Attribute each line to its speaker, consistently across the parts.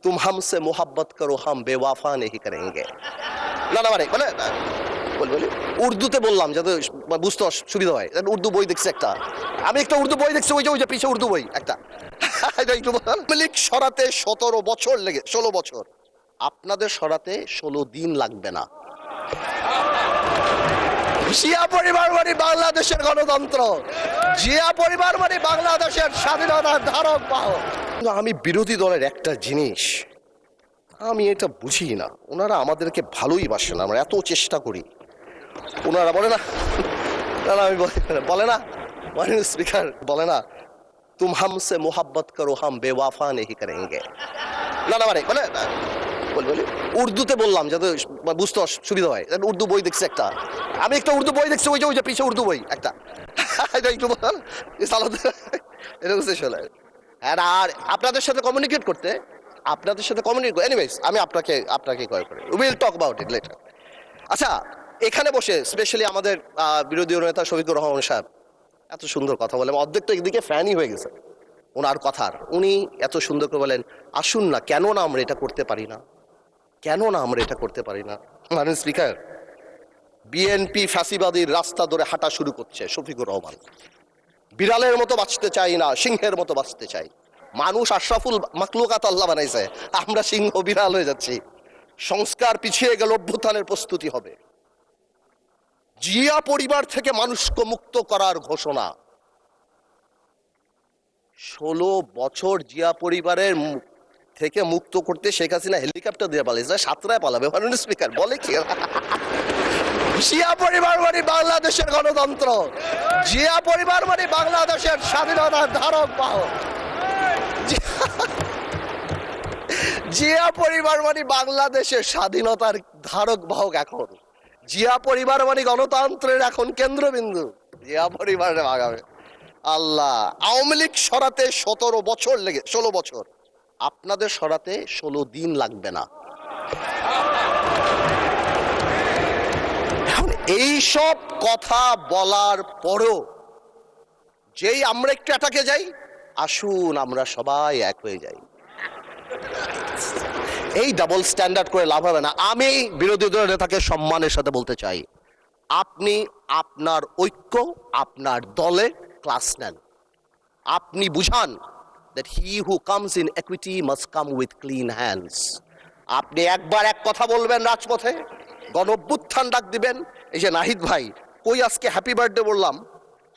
Speaker 1: तुम हमसे मोहब्बत करो हम बेवफा नहीं करेंगे। না না মানে মানে বলি উর্দুতে বললাম যাতে বুঝতে সুবিধা হয়। উর্দু বই দেখছি একটা, আমি একটা উর্দু বই দেখছি, ওই যে পিছে উর্দু বই একটা। একটু লিক সরাতে 17 বছর লেগে 16 বছর, আপনাদের সরাতে 16 দিন লাগবে না। জিয়া পরিবার মানে বাংলাদেশের গণতন্ত্র, জিয়া পরিবার মানে বাংলাদেশের স্বাধীনতার ধারক বাহক। আমি বিরোধী দলের একটা জিনিস আমি এটা বুঝি না, ওনারা আমাদেরকে ভালোই বাসে না, আমরা এত চেষ্টা করি, ওনারা বলে না, আমি বলে না মাননীয় স্পিকার বলে না তুম হামসে মোহাব্বত করো হাম বেওয়াফা নেহি করেঙ্গে। না না মানে বলি উর্দুতে বললাম যাতে বুঝতে সুবিধা হয়। উর্দু বই দেখছি একটা, আমি একটা উর্দু বই দেখছি, ওই যে পিছে উর্দু বই একটা। একটু আর আপনাদের সাথে কমিউনিকেট করতে, এনিওয়েজ আমি আপনাকে কল করি, will talk about it later. আচ্ছা, এখানে বসে স্পেশালি আমাদের বিরোধী নেতা শফিকুর রহমান সাহেব এত সুন্দর কথা বলেন, অর্ধেক তো একদিকে ফ্যানই হয়ে গেছে ওনার কথার। উনি এত সুন্দর করে বলেন আসুন না, কেন না আমরা এটা করতে পারি না, কেন না আমরা এটা করতে পারি না। মাননীয় স্পিকার, বিএনপি ফ্যাসিবাদীর রাস্তা ধরে হাঁটা শুরু করছে শফিকুর রহমান। বিড়ালের মতো বাঁচতে চাই না, সিংহের মতো বাঁচতে চাই। মানুষ আশরাফুল মাখলুকাত আল্লাহ বানাইছে, আমরা সিংহ বিড়াল হয়ে যাচ্ছি। সংস্কার পিছিয়ে গেল, অভ্যুত্থানের প্রস্তুতি হবে। জিয়া পরিবার থেকে মানুষকে মুক্ত করার ঘোষণা। 16 বছর জিয়া পরিবারের থেকে মুক্ত করতে শেখ হাসিনা হেলিকপ্টার দিয়ে পালিয়েছে, সাতরায় পালাবে। মাননীয় স্পিকার বলে কি, জিয়া পরিবার মানে বাংলাদেশের গণতন্ত্র, জিয়া পরিবার মানে বাংলাদেশের স্বাধীনতার ধারক বাহক। জিয়া পরিবার মানে বাংলাদেশের স্বাধীনতার ধারক বাহক। এখন জিয়া পরিবার মানে গণতন্ত্রের এখন কেন্দ্রবিন্দু। জিয়া পরিবারে ভাগাবে আল্লাহ। আওয়ামী লীগ সরাতে 17 বছর লেগে 16 বছর, আপনাদের সরাতে 16 দিন লাগবে না। এখন এই সব কথা বলার পরও যেই আমরা একটু অ্যাটাকে যাই, আসুন আমরা সবাই এক হয়ে যাই, এই ডাবল স্ট্যান্ডার্ড করে লাভ হবে না। আমি বিরোধী দলের নেতাকে সম্মানের সাথে বলতে চাই, আপনি আপনার ঐক্য আপনার দলে ক্লাস নেন, আপনি বুঝান that he who comes in equity must come with clean hands। আপনি একবার এক কথা বলবেন রাজপথে, গণঅভ্যুত্থান ডাক দিবেন। এই যে নাহিদ ভাই কই আজকে হ্যাপি বার্থডে বললাম,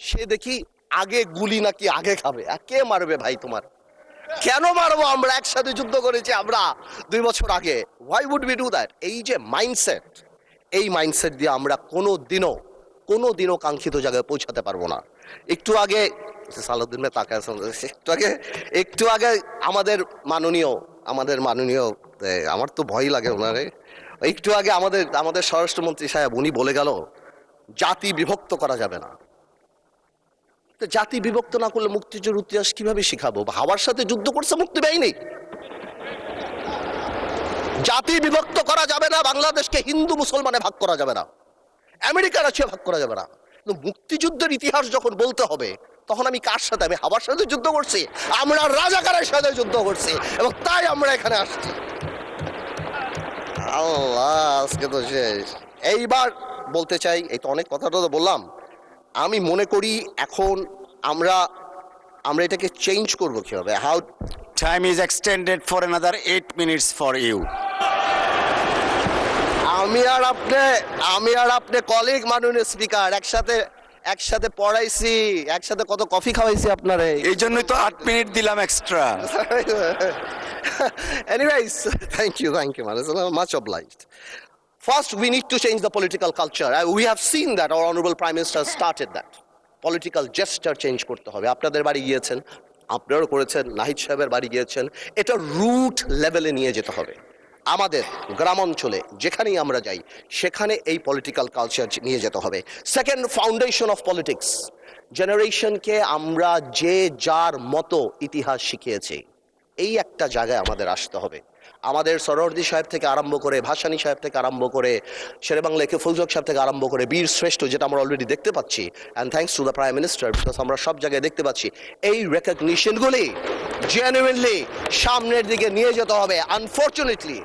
Speaker 1: সে দেখি আগে গুলি নাকি আগে খাবে। কে মারবে ভাই তোমার, কেন মারবো? আমরা একসাথে যুদ্ধ করেছি আমরা 2 বছর আগে। Why would we do that? এই যে মাইন্ডসেট, এই মাইন্ডসেট দিয়ে আমরা কোনোদিনও কাঙ্ক্ষিত জায়গায় পৌঁছাতে পারবো না। একটু আগে সালাউদ্দিন তাকে একটু আগে আমাদের মাননীয় আমার তো ভয় লাগে ওনারে, একটু আগে আমাদের স্বরাষ্ট্রমন্ত্রী সাহেব উনি বলে গেল জাতি বিভক্ত করা যাবে না। জাতি বিভক্ত না করলে মুক্তিযুদ্ধের ইতিহাস কিভাবে শিখাবো? হাওয়ার সাথে যুদ্ধ করছে মুক্তি বাহিনী। জাতি বিভক্ত করা যাবে না, বাংলাদেশকে হিন্দু মুসলমানে ভাগ করা যাবে না, আমেরিকার আছে ভাগ করা যাবে না। কিন্তু মুক্তিযুদ্ধের ইতিহাস যখন বলতে হবে, তখন আমি কার সাথে? আমি হাওয়ার সাথে যুদ্ধ করছি, আমরা রাজাকারের সাথে যুদ্ধ করছি, এবং তাই আমরা এখানে আসছি। আল্লাহ, আজকে তো শেষ। এইবার বলতে চাই, এই তো অনেক কথাটা তো বললাম, আমি মনে করি এখন আমরা এটাকে চেঞ্জ করবো কিভাবে? How
Speaker 2: Time is extended for another 8 minutes for you.
Speaker 1: আমি আর আপনি কলিগ মাননীয় স্পিকার, একসাথে পড়াইছি, একসাথে কত কফি খাওয়াইছি আপনারে,
Speaker 2: এই জন্যই তো 8 মিনিট দিলাম extra.
Speaker 1: Anyways, thank you, much obliged. First, we need to change the political culture. We have seen that our honorable Prime Minister started that. Political gesture change করতে হবে। আপনাদের বাড়ি গিয়েছেন, আপনারাও করেছেন, নাহিদ সাহেবের বাড়ি গিয়েছেন। এটা রুট লেভেলে নিয়ে যেতে হবে। আমাদের গ্রাম অঞ্চলে যেখানেই আমরা যাই, সেখানে এই পলিটিক্যাল কালচার নিয়ে যেতে হবে। Second, foundation of politics. জেনারেশনকে আমরা যে যার মতো ইতিহাস শিখিয়েছি, এই একটা জায়গায় আমাদের আসতে হবে। আমাদের সরোয়ার্দী সাহেব থেকে আরম্ভ করে, ভাসানী সাহেব থেকে আরম্ভ করে, শেরেবাংলা একে ফুলজক সাহেব থেকে আরম্ভ করে বীর শ্রেষ্ঠ, যেটা আমরা অলরেডি দেখতে পাচ্ছি, and thanks to the prime minister, because আমরা সব জায়গায় দেখতে পাচ্ছি এই রেকগনিশনগুলি জেনুইনলি সামনের দিকে নিয়ে যেতে হবে। আনফর্চুনেটলি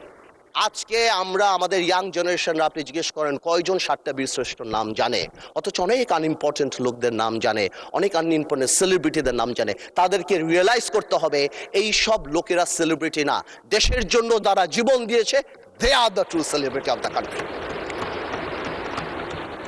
Speaker 1: আজকে আমরা আমাদের ইয়াং জেনারেশনরা, আপনি জিজ্ঞেস করেন কয়জন 7টা বীরশ্রেষ্ঠর নাম জানে, অথচ অনেক আনইম্পর্টেন্ট লোকদের নাম জানে, অনেক আনইম্পর্টেন্ট সেলিব্রিটিদের নাম জানে। তাদেরকে রিয়েলাইজ করতে হবে এই সব লোকেরা সেলিব্রিটি না, দেশের জন্য যারা জীবন দিয়েছে, they are the true celebrity of the country.